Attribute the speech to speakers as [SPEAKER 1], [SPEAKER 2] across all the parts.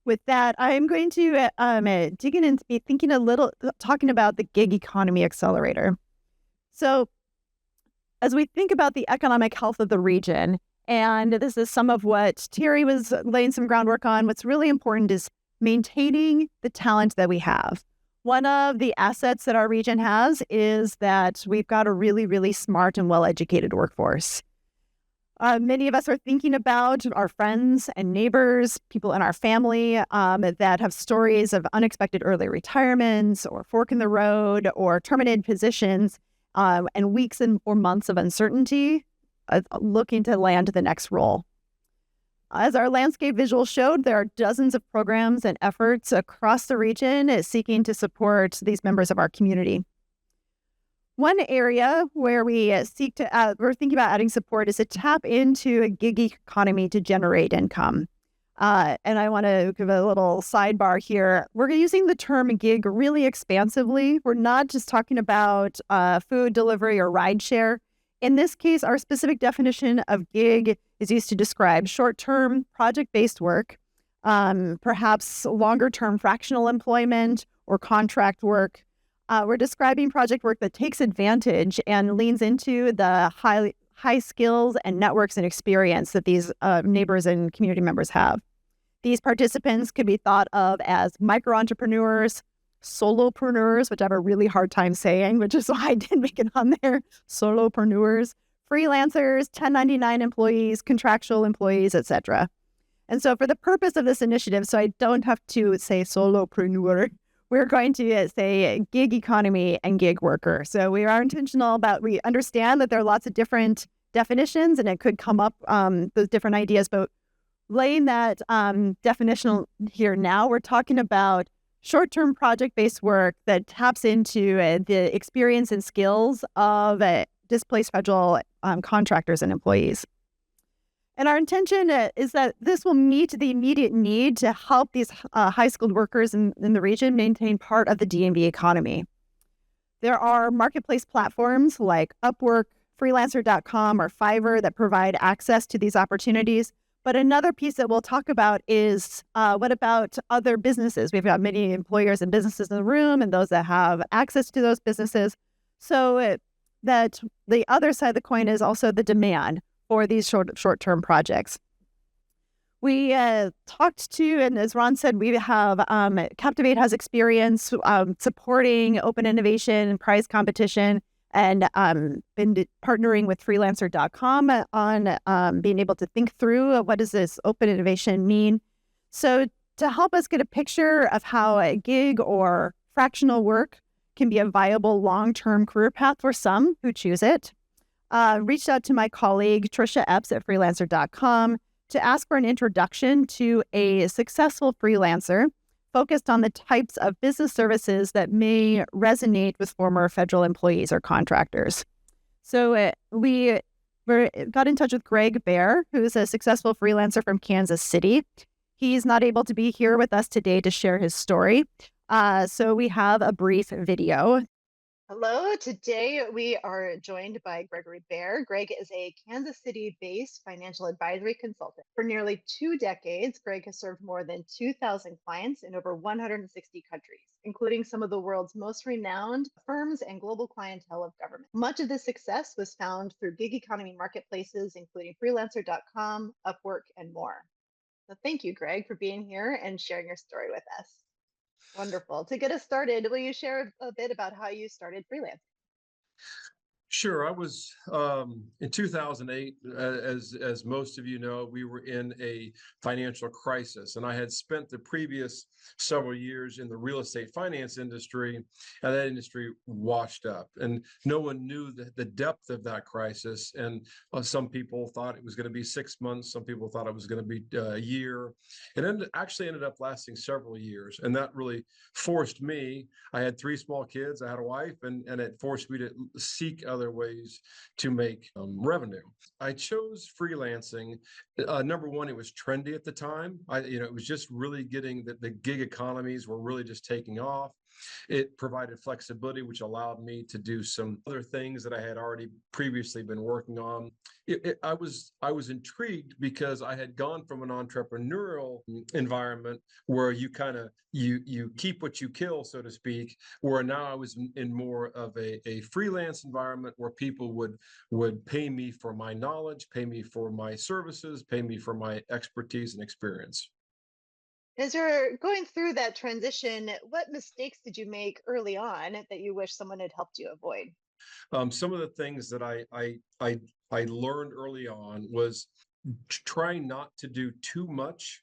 [SPEAKER 1] With that, I'm going to dig in and be thinking a little, talking about the gig economy accelerator. So, as we think about the economic health of the region, and this is some of what Terry was laying some groundwork on, what's really important is maintaining the talent that we have. One of the assets that our region has is that we've got a really, really smart and well educated workforce. Many of us are thinking about our friends and neighbors, people in our family that have stories of unexpected early retirements or fork in the road or terminated positions and weeks or months of uncertainty looking to land the next role. As our landscape visual showed, there are dozens of programs and efforts across the region seeking to support these members of our community. One area where we're thinking about adding support is to tap into a gig economy to generate income. And I want to give a little sidebar here. We're using the term gig really expansively. We're not just talking about food delivery or rideshare. In this case, our specific definition of gig is used to describe short-term project-based work, perhaps longer-term fractional employment or contract work. We're describing project work that takes advantage and leans into the high skills and networks and experience that these neighbors and community members have. These participants could be thought of as micro-entrepreneurs, solopreneurs, which I have a really hard time saying, which is why I didn't make it on there, solopreneurs, freelancers, 1099 employees, contractual employees, etc. And so for the purpose of this initiative, so I don't have to say solopreneur, we're going to say gig economy and gig worker. So we are intentional about, we understand that there are lots of different definitions and it could come up, those different ideas, but laying that definition here now, we're talking about short-term project-based work that taps into the experience and skills of displaced federal contractors and employees. And our intention is that this will meet the immediate need to help these high-skilled workers in the region maintain part of the DMV economy. There are marketplace platforms like Upwork, Freelancer.com, or Fiverr that provide access to these opportunities. But another piece that we'll talk about is what about other businesses? We've got many employers and businesses in the room and those that have access to those businesses. So that the other side of the coin is also the demand for these short-term projects. We talked to, and as Ron said, we have Captivate has experience supporting open innovation and prize competition, and been partnering with freelancer.com on being able to think through what does this open innovation mean. So to help us get a picture of how a gig or fractional work can be a viable long-term career path for some who choose it, reached out to my colleague, Trisha Epps at freelancer.com to ask for an introduction to a successful freelancer focused on the types of business services that may resonate with former federal employees or contractors. So we got in touch with Greg Bear, who's a successful freelancer from Kansas City. He's not able to be here with us today to share his story. So we have a brief video.
[SPEAKER 2] Hello, today we are joined by Gregory Bear. Greg is a Kansas City-based financial advisory consultant. For nearly 2 decades, Greg has served more than 2,000 clients in over 160 countries, including some of the world's most renowned firms and global clientele of government. Much of this success was found through gig economy marketplaces, including freelancer.com, Upwork, and more. So thank you, Greg, for being here and sharing your story with us. Wonderful. To get us started, will you share a bit about how you started freelancing?
[SPEAKER 3] Sure. I was in 2008, as most of you know, we were in a financial crisis, and I had spent the previous several years in the real estate finance industry, and that industry washed up, and no one knew the depth of that crisis. And some people thought it was going to be 6 months, some people thought it was going to be a year. Actually ended up lasting several years, and that really forced me. I had 3 small kids, I had a wife, and it forced me to seek other ways to make revenue. I chose freelancing. Number one, it was trendy at the time. It was just really getting the gig economies were really just taking off. It provided flexibility, which allowed me to do some other things that I had already previously been working on. I was intrigued because I had gone from an entrepreneurial environment where you kind of you keep what you kill, so to speak, where now I was in more of a freelance environment where people would pay me for my knowledge, pay me for my services, pay me for my expertise and experience.
[SPEAKER 2] As you're going through that transition, what mistakes did you make early on that you wish someone had helped you avoid?
[SPEAKER 3] Some of the things that I learned early on was try not to do too much.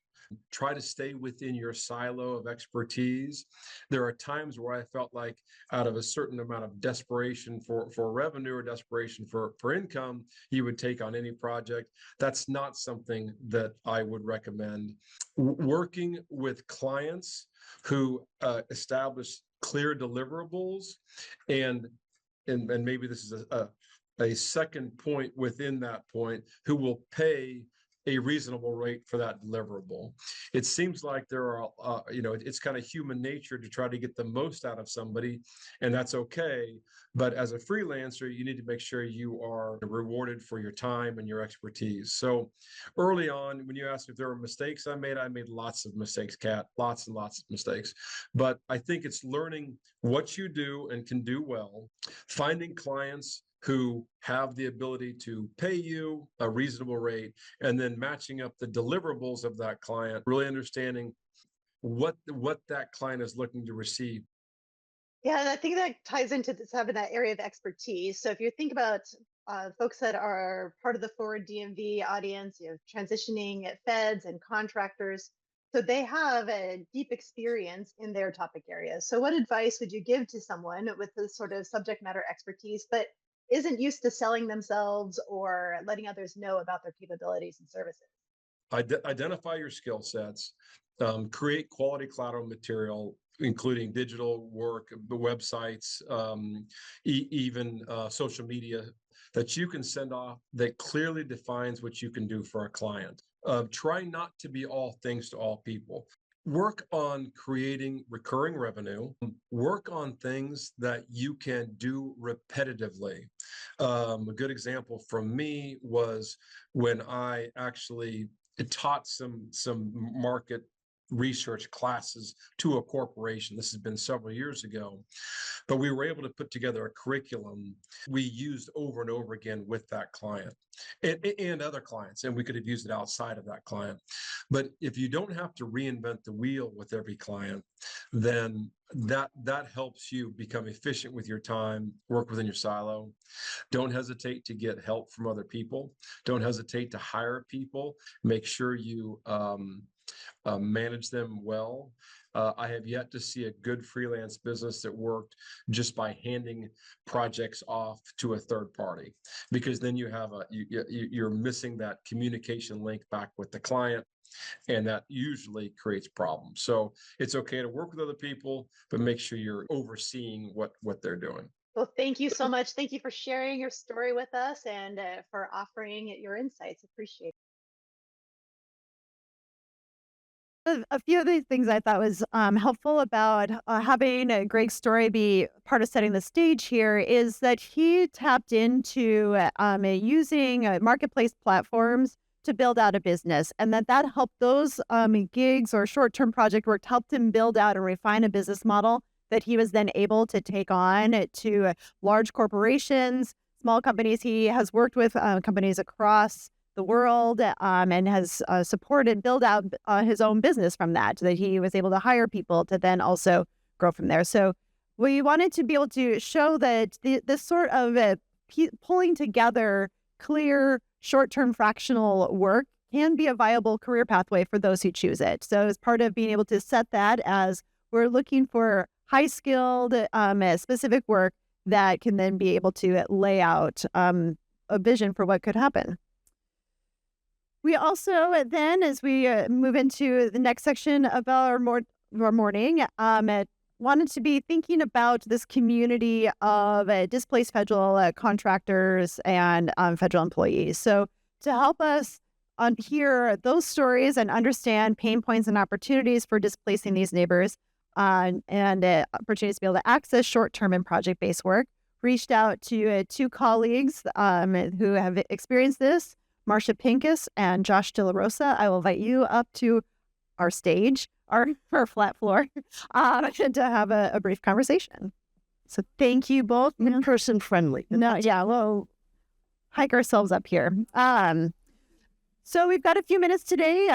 [SPEAKER 3] Try to stay within your silo of expertise. There are times where I felt like, out of a certain amount of desperation for revenue or desperation for income, you would take on any project. That's not something that I would recommend. Working with clients who establish clear deliverables, and and maybe this is a second point within that point, who will pay a reasonable rate for that deliverable. It seems like there are, it's kind of human nature to try to get the most out of somebody, and that's okay. But as a freelancer, you need to make sure you are rewarded for your time and your expertise. So early on, when you asked if there were mistakes I made lots of mistakes, Kat, lots and lots of mistakes. But I think it's learning what you do and can do well, finding clients who have the ability to pay you a reasonable rate, and then matching up the deliverables of that client, really understanding what that client is looking to receive.
[SPEAKER 2] Yeah, and I think that ties into this having that area of expertise. So if you think about folks that are part of the Forward DMV audience, transitioning at feds and contractors, so they have a deep experience in their topic areas. So what advice would you give to someone with this sort of subject matter expertise, but isn't used to selling themselves or letting others know about their capabilities and services?
[SPEAKER 3] Identify your skill sets, create quality collateral material, including digital work, the websites, even social media that you can send off that clearly defines what you can do for a client. Try not to be all things to all people. Work on creating recurring revenue. Work on things that you can do repetitively. A good example from me was when I actually taught some market research classes to a corporation. This has been several years ago, but we were able to put together a curriculum we used over and over again with that client and other clients, and we could have used it outside of that client. But if you don't have to reinvent the wheel with every client, then that helps you become efficient with your time, work within your silo. Don't hesitate to get help from other people. Don't hesitate to hire people. Make sure you manage them well. I have yet to see a good freelance business that worked just by handing projects off to a third party, because then you're missing that communication link back with the client, and that usually creates problems. So it's okay to work with other people, but make sure you're overseeing what they're doing.
[SPEAKER 2] Well, thank you so much. Thank you for sharing your story with us and for offering your insights. Appreciate it.
[SPEAKER 1] A few of these things I thought was helpful about having Greg's story be part of setting the stage here is that he tapped into using marketplace platforms to build out a business, and that helped those gigs or short-term project work helped him build out and refine a business model that he was then able to take on to large corporations, small companies. He has worked with companies across the world and has supported build out his own business from that he was able to hire people to then also grow from there. So we wanted to be able to show that this sort of pulling together clear short-term fractional work can be a viable career pathway for those who choose it. So as part of being able to set that as we're looking for high-skilled specific work that can then be able to lay out a vision for what could happen. We also then, as we move into the next section of our morning, wanted to be thinking about this community of displaced federal contractors and federal employees. So to help us hear those stories and understand pain points and opportunities for displacing these neighbors, and opportunities to be able to access short-term and project-based work. Reached out to two colleagues who have experienced this, Marcia Pincus and Josh De La Rosa. I will invite you up to our stage, our flat floor, to have a brief conversation. So thank you both.
[SPEAKER 4] In-person friendly.
[SPEAKER 1] No, yeah, we'll hike ourselves up here. So we've got a few minutes today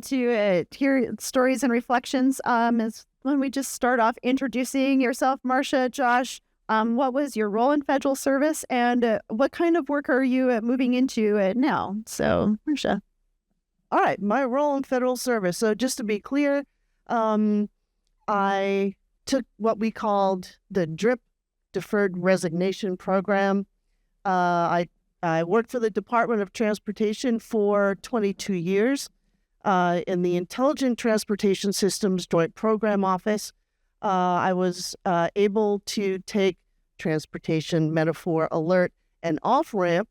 [SPEAKER 1] to hear stories and reflections. As when we just start off introducing yourself, Marcia, Josh, what was your role in federal service, and what kind of work are you moving into now? So, Marcia.
[SPEAKER 4] All right, my role in federal service. So just to be clear, I took what we called the DRIP, Deferred Resignation Program. I worked for the Department of Transportation for 22 years in the Intelligent Transportation Systems Joint Program Office. I was able to take transportation metaphor alert and off-ramp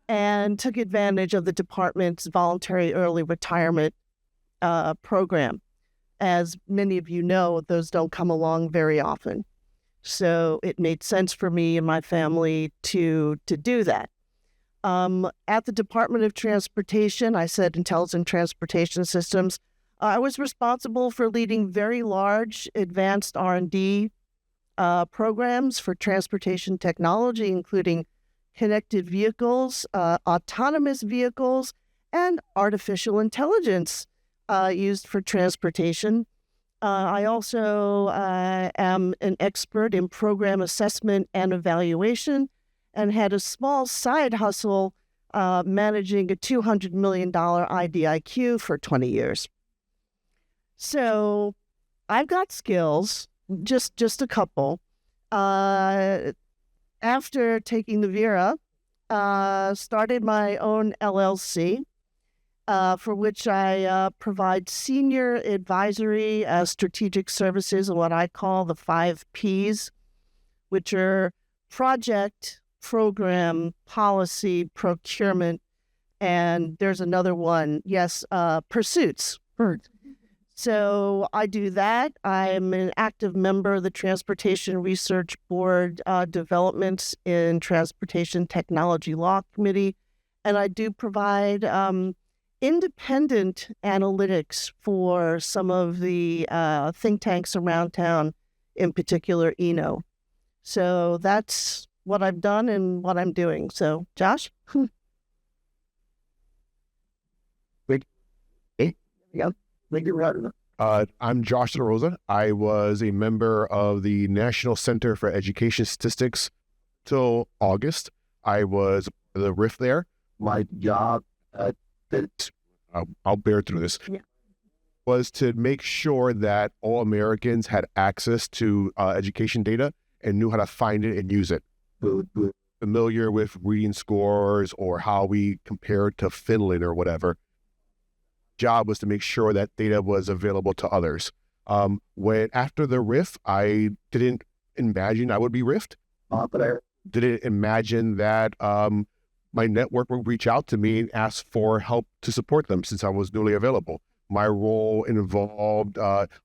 [SPEAKER 4] and took advantage of the department's voluntary early retirement program. As many of you know, those don't come along very often. So it made sense for me and my family to do that. At the Department of Transportation, I said Intelligent Transportation Systems, I was responsible for leading very large advanced R&D programs for transportation technology, including connected vehicles, autonomous vehicles, and artificial intelligence used for transportation. I also am an expert in program assessment and evaluation, and had a small side hustle managing a $200 million IDIQ for 20 years. So I've got skills, just a couple. After taking the Vera, started my own LLC, for which I provide senior advisory strategic services, what I call the 5 Ps, which are project, program, policy, procurement, and there's another one, pursuits. So I do that. I'm an active member of the Transportation Research Board Developments in Transportation Technology Law Committee, and I do provide independent analytics for some of the think tanks around town, in particular ENO. So that's what I've done and what I'm doing. So, Josh?
[SPEAKER 5] I'm Josh De La Rosa. I was a member of the National Center for Education Statistics till August. I was the RIF there. My job, I'll bear through this, was to make sure that all Americans had access to education data and knew how to find it and use it. Familiar with reading scores or how we compare to Finland or whatever. Job was to make sure that data was available to others. When after the RIF, I didn't imagine I would be RIFed, but I didn't imagine that my network would reach out to me and ask for help to support them since I was newly available. My role involved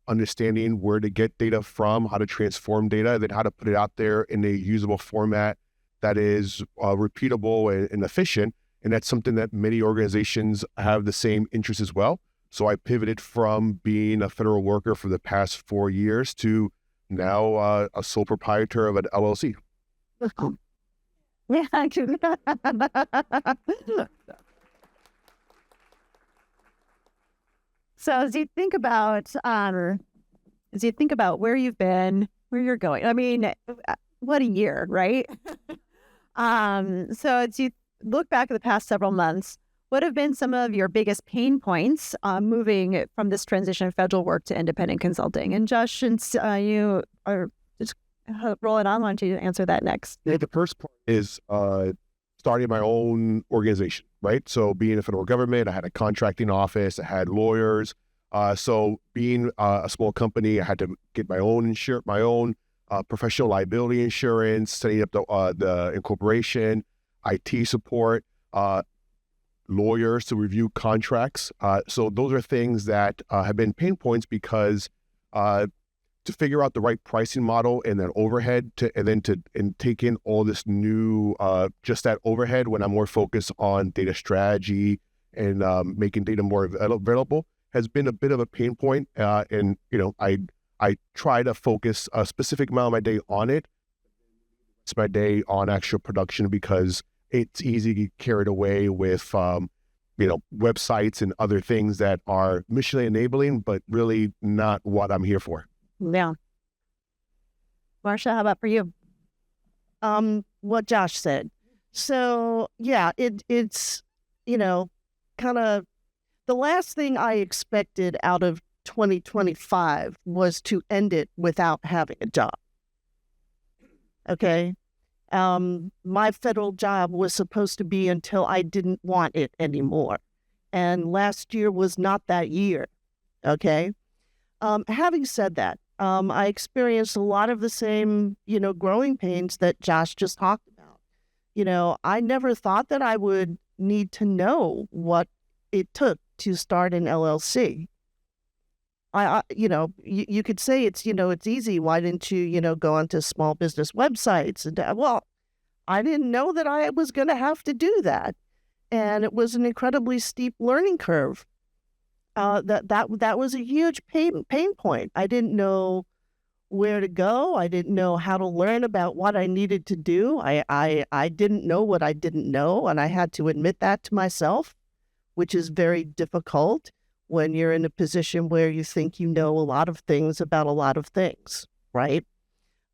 [SPEAKER 5] understanding where to get data from, how to transform data, then how to put it out there in a usable format that is repeatable and efficient. And that's something that many organizations have the same interest as well. So I pivoted from being a federal worker for the past 4 years to now a sole proprietor of an LLC.
[SPEAKER 1] So as you think about where you've been, where you're going, I mean, what a year, right? So as you look back at the past several months, what have been some of your biggest pain points moving from this transition of federal work to independent consulting? And Josh, since you are just rolling on, why don't you answer that next?
[SPEAKER 5] Yeah, the first part is starting my own organization, right? So being a federal government, I had a contracting office, I had lawyers. So being a small company, I had to get my own professional liability insurance, setting up the incorporation, IT support, lawyers to review contracts. So those are things that have been pain points because to figure out the right pricing model and then overhead and take in all this new, just that overhead when I'm more focused on data strategy and making data more available has been a bit of a pain point. And, I try to focus a specific amount of my day on it. It's my day on actual production because it's easy to get carried away with, websites and other things that are mission enabling, but really not what I'm here for.
[SPEAKER 1] Yeah. Marsha, how about for you?
[SPEAKER 4] What Josh said. So yeah, it's, kind of the last thing I expected out of 2025 was to end it without having a job. Okay. My federal job was supposed to be until I didn't want it anymore. And last year was not that year. Okay. Having said that, I experienced a lot of the same, growing pains that Josh just talked about. I never thought that I would need to know what it took to start an LLC. You could say it's easy. Why didn't you, go onto small business websites? And well, I didn't know that I was going to have to do that. And it was an incredibly steep learning curve. That was a huge pain point. I didn't know where to go. I didn't know how to learn about what I needed to do. I didn't know what I didn't know, and I had to admit that to myself, which is very difficult when you're in a position where you think you know a lot of things about a lot of things, right?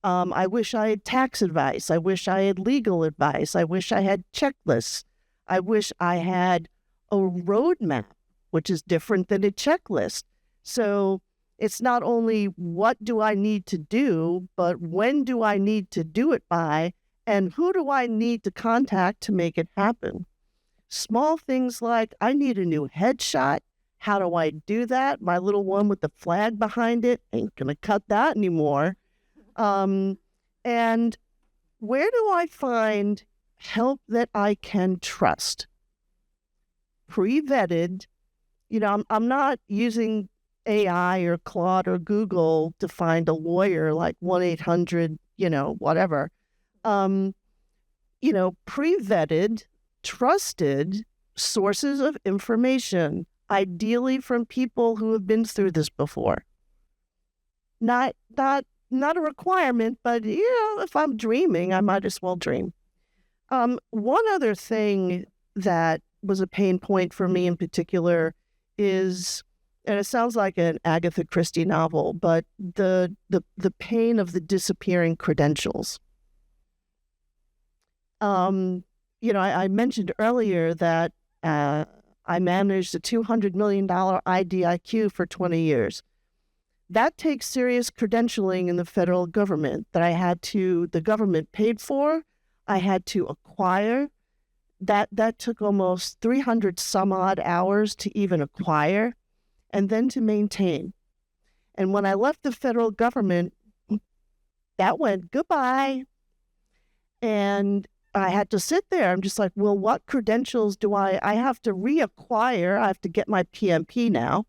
[SPEAKER 4] I wish I had tax advice. I wish I had legal advice. I wish I had checklists. I wish I had a roadmap, which is different than a checklist. So it's not only what do I need to do, but when do I need to do it by, and who do I need to contact to make it happen? Small things like I need a new headshot. How do I do that? My little one with the flag behind it, ain't gonna cut that anymore. And where do I find help that I can trust? Pre-vetted. I'm not using AI or Claude or Google to find a lawyer like 1-800, whatever. Pre-vetted, trusted sources of information, ideally from people who have been through this before. Not a requirement, but if I'm dreaming, I might as well dream. One other thing that was a pain point for me in particular is, and it sounds like an Agatha Christie novel, but the pain of the disappearing credentials. I mentioned earlier that I managed a $200 million IDIQ for 20 years. That takes serious credentialing in the federal government that the government paid for, I had to acquire. That took almost 300 some odd hours to even acquire and then to maintain. And when I left the federal government, that went goodbye. And I had to sit there. I'm just like, well, what credentials do I have to reacquire? I have to get my PMP now.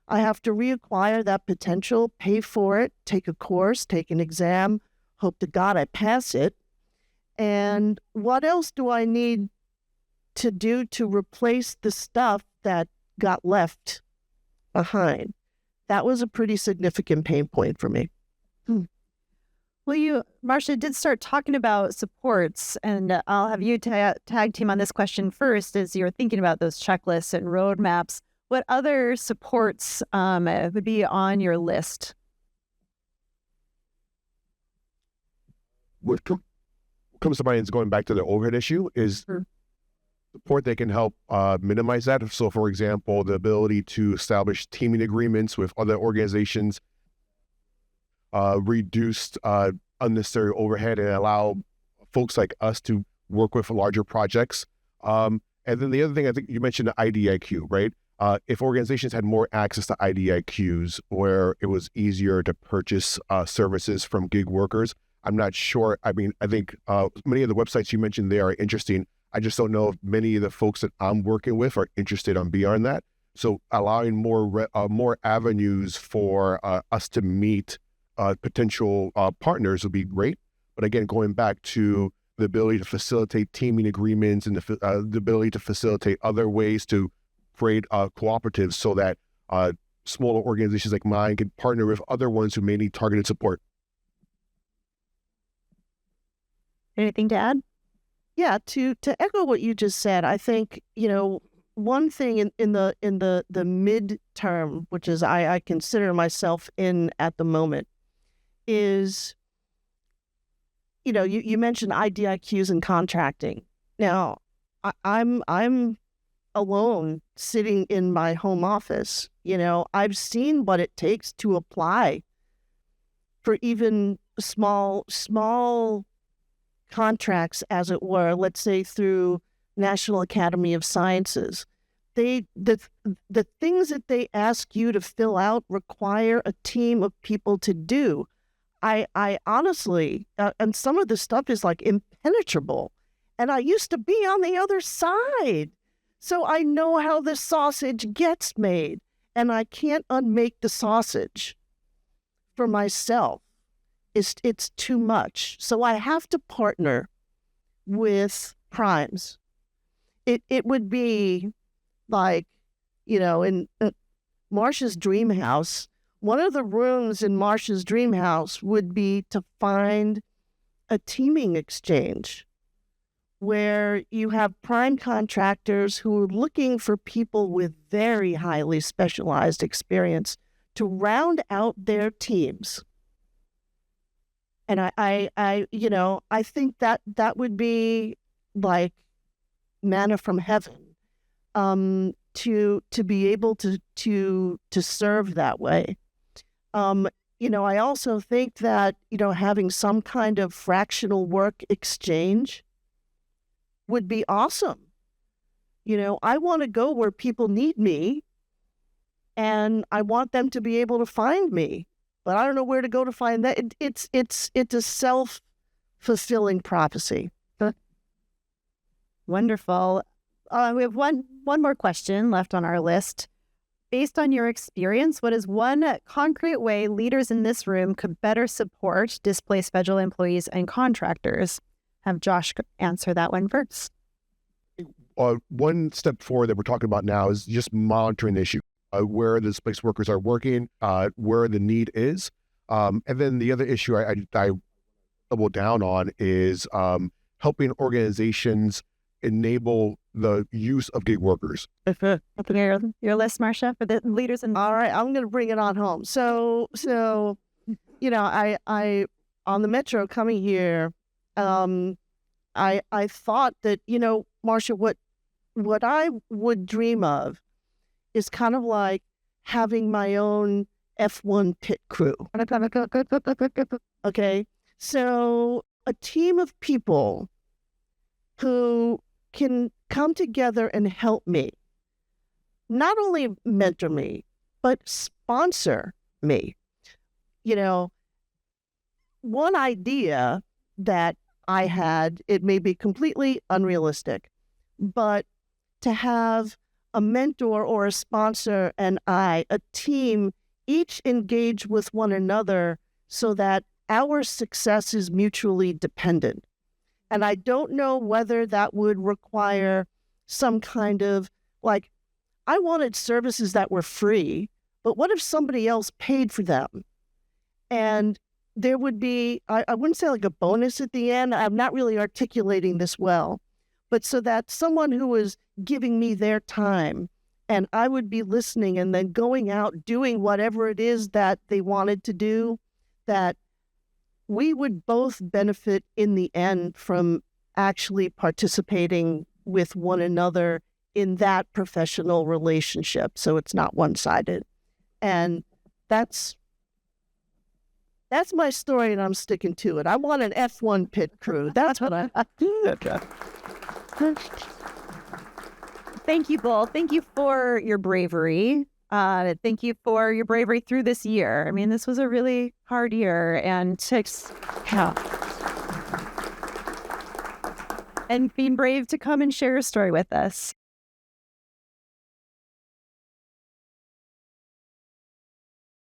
[SPEAKER 4] I have to reacquire that potential, pay for it, take a course, take an exam, hope to God I pass it. And what else do I need to do to replace the stuff that got left behind? That was a pretty significant pain point for me.
[SPEAKER 1] Well, Marsha, did start talking about supports, and I'll have you tag team on this question first as you're thinking about those checklists and roadmaps. What other supports would be on your list?
[SPEAKER 5] What comes to mind is going back to the overhead issue is support that can help minimize that. So, for example, the ability to establish teaming agreements with other organizations, reduced unnecessary overhead, and allow folks like us to work with larger projects. And then the other thing, I think you mentioned the IDIQ, right? If organizations had more access to IDIQs where it was easier to purchase services from gig workers, I'm not sure. I mean, I think many of the websites you mentioned there are interesting. I just don't know if many of the folks that I'm working with are interested on beyond that. So allowing more avenues for us to meet potential partners would be great. But again, going back to the ability to facilitate teaming agreements and the ability to facilitate other ways to create cooperatives so that smaller organizations like mine can partner with other ones who may need targeted support.
[SPEAKER 1] Anything to add?
[SPEAKER 4] Yeah, to echo what you just said, I think, one thing in the midterm, which is I consider myself in at the moment, is, you mentioned IDIQs and contracting. Now, I'm alone sitting in my home office. I've seen what it takes to apply for even small contracts, as it were, let's say through National Academy of Sciences. The things that they ask you to fill out require a team of people to do. I honestly, and some of the stuff is like impenetrable. And I used to be on the other side. So I know how the sausage gets made. And I can't unmake the sausage for myself. It's too much. So I have to partner with primes. It would be like, in Marcia's dream house, one of the rooms in Marcia's dream house would be to find a teaming exchange where you have prime contractors who are looking for people with very highly specialized experience to round out their teams. And I think that would be like manna from heaven, to be able to serve that way. I also think that, having some kind of fractional work exchange would be awesome. I want to go where people need me, and I want them to be able to find me, but I don't know where to go to find that. It's a self-fulfilling prophecy.
[SPEAKER 1] Wonderful. We have one more question left on our list. Based on your experience, what is one concrete way leaders in this room could better support displaced federal employees and contractors? Have Josh answer that one first.
[SPEAKER 5] One step forward that we're talking about now is just monitoring the issue, where the displaced workers are working, where the need is. And then the other issue I double down on is helping organizations enable the use of gig workers.
[SPEAKER 1] Your list, Marcia, for the leaders in.
[SPEAKER 4] All right, I'm going to bring it on home. So I on the metro coming here, I thought that, Marcia, what I would dream of is kind of like having my own F1 pit crew. Okay, so a team of people who can come together and help me, not only mentor me, but sponsor me. One idea that I had, it may be completely unrealistic, but to have a mentor or a sponsor and a team, each engage with one another so that our success is mutually dependent. And I don't know whether that would require some kind of, like, I wanted services that were free, but what if somebody else paid for them? And there would be, I wouldn't say like a bonus at the end. I'm not really articulating this well, but so that someone who was giving me their time and I would be listening and then going out doing whatever it is that they wanted to do, that we would both benefit in the end from actually participating with one another in that professional relationship. So it's not one-sided. And that's my story, and I'm sticking to it. I want an F1 pit crew. That's what I do.
[SPEAKER 1] Thank you both. Thank you for your bravery. Thank you for your bravery through this year. I mean, this was a really hard year, and and being brave to come and share your story with us.